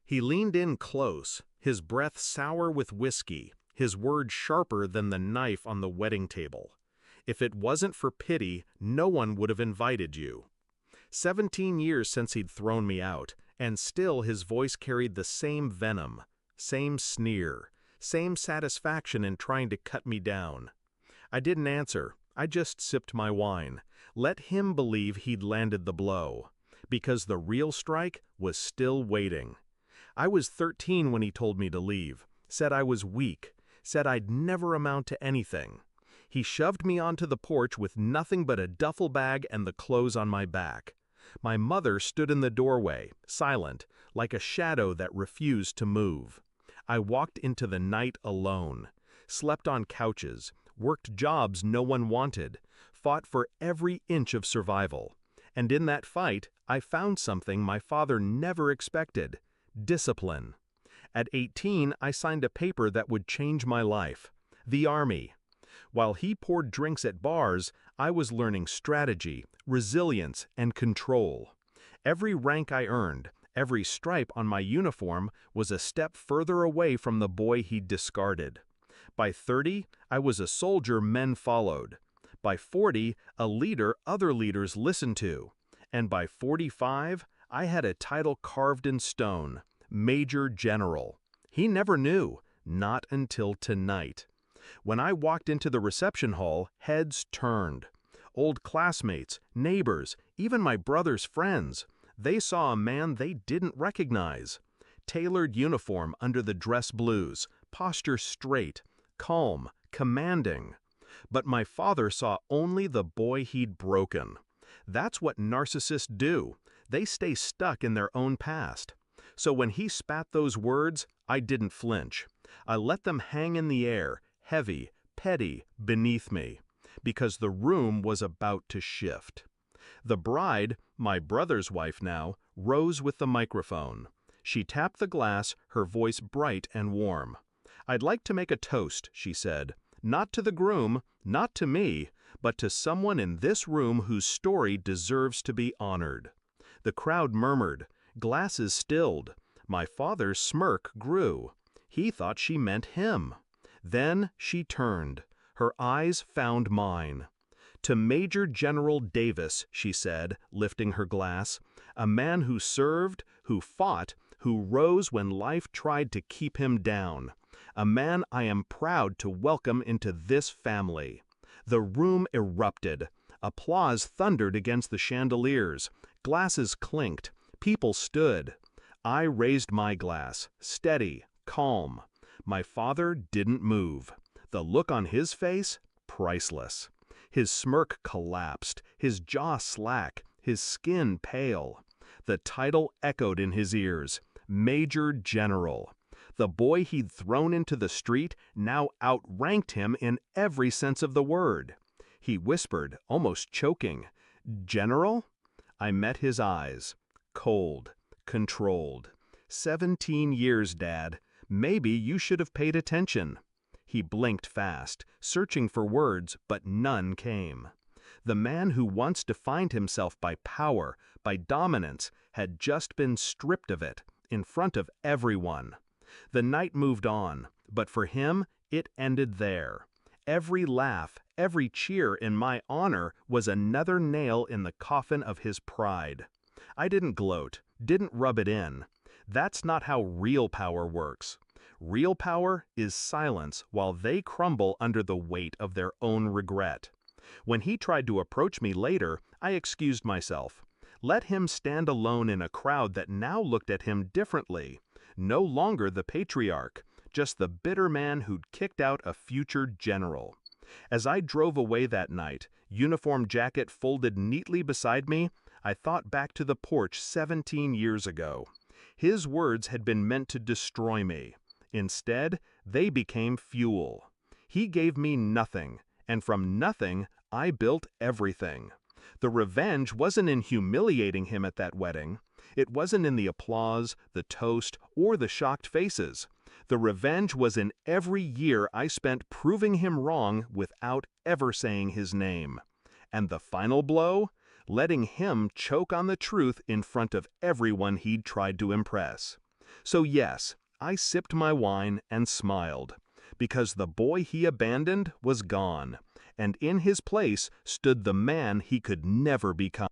He leaned in close, his breath sour with whiskey, his words sharper than the knife on the wedding table. If it wasn't for pity, no one would have invited you. 17 years since he'd thrown me out, and still his voice carried the same venom, same sneer, same satisfaction in trying to cut me down. I didn't answer, I just sipped my wine. Let him believe he'd landed the blow, because the real strike was still waiting. I was 13 when he told me to leave, said I was weak, said I'd never amount to anything. He shoved me onto the porch with nothing but a duffel bag and the clothes on my back. My mother stood in the doorway, silent, like a shadow that refused to move. I walked into the night alone, slept on couches, worked jobs no one wanted, fought for every inch of survival. And in that fight, I found something my father never expected: discipline. At 18, I signed a paper that would change my life: the Army. While he poured drinks at bars, I was learning strategy, resilience, and control. Every rank I earned, every stripe on my uniform was a step further away from the boy he'd discarded. By 30, I was a soldier men followed. By 40, a leader other leaders listened to. And by 45, I had a title carved in stone: Major General. He never knew, not until tonight. When I walked into the reception hall, heads turned. Old classmates, neighbors, even my brother's friends, they saw a man they didn't recognize. Tailored uniform under the dress blues, posture straight, calm, commanding. But my father saw only the boy he'd broken. That's what narcissists do. They stay stuck in their own past. So when he spat those words, I didn't flinch. I let them hang in the air, heavy, petty, beneath me, because the room was about to shift. The bride, my brother's wife now, rose with the microphone. She tapped the glass, her voice bright and warm. "I'd like to make a toast," she said. "Not to the groom, not to me, but to someone in this room whose story deserves to be honored." The crowd murmured. Glasses stilled. My father's smirk grew. He thought she meant him. Then she turned. Her eyes found mine. "To Major General Davis," she said, lifting her glass, "a man who served, who fought, who rose when life tried to keep him down. A man I am proud to welcome into this family." The room erupted. Applause thundered against the chandeliers. Glasses clinked. People stood. I raised my glass, steady, calm. My father didn't move. The look on his face, priceless. His smirk collapsed, his jaw slack, his skin pale. The title echoed in his ears: Major General. The boy he'd thrown into the street now outranked him in every sense of the word. He whispered, almost choking, "General?" I met his eyes. Cold, controlled. 17 years, Dad. Maybe you should have paid attention. He blinked fast, searching for words, but none came. The man who once defined himself by power, by dominance, had just been stripped of it, in front of everyone. The night moved on, but for him, it ended there. Every laugh, every cheer in my honor was another nail in the coffin of his pride. I didn't gloat, didn't rub it in. That's not how real power works. Real power is silence while they crumble under the weight of their own regret. When he tried to approach me later, I excused myself. Let him stand alone in a crowd that now looked at him differently. No longer the patriarch, just the bitter man who'd kicked out a future general. As I drove away that night, uniform jacket folded neatly beside me, I thought back to the porch 17 years ago. His words had been meant to destroy me. Instead, they became fuel. He gave me nothing, and from nothing, I built everything. The revenge wasn't in humiliating him at that wedding. It wasn't in the applause, the toast, or the shocked faces. The revenge was in every year I spent proving him wrong without ever saying his name. And the final blow? Letting him choke on the truth in front of everyone he'd tried to impress. So yes, I sipped my wine and smiled, because the boy he abandoned was gone, and in his place stood the man he could never become.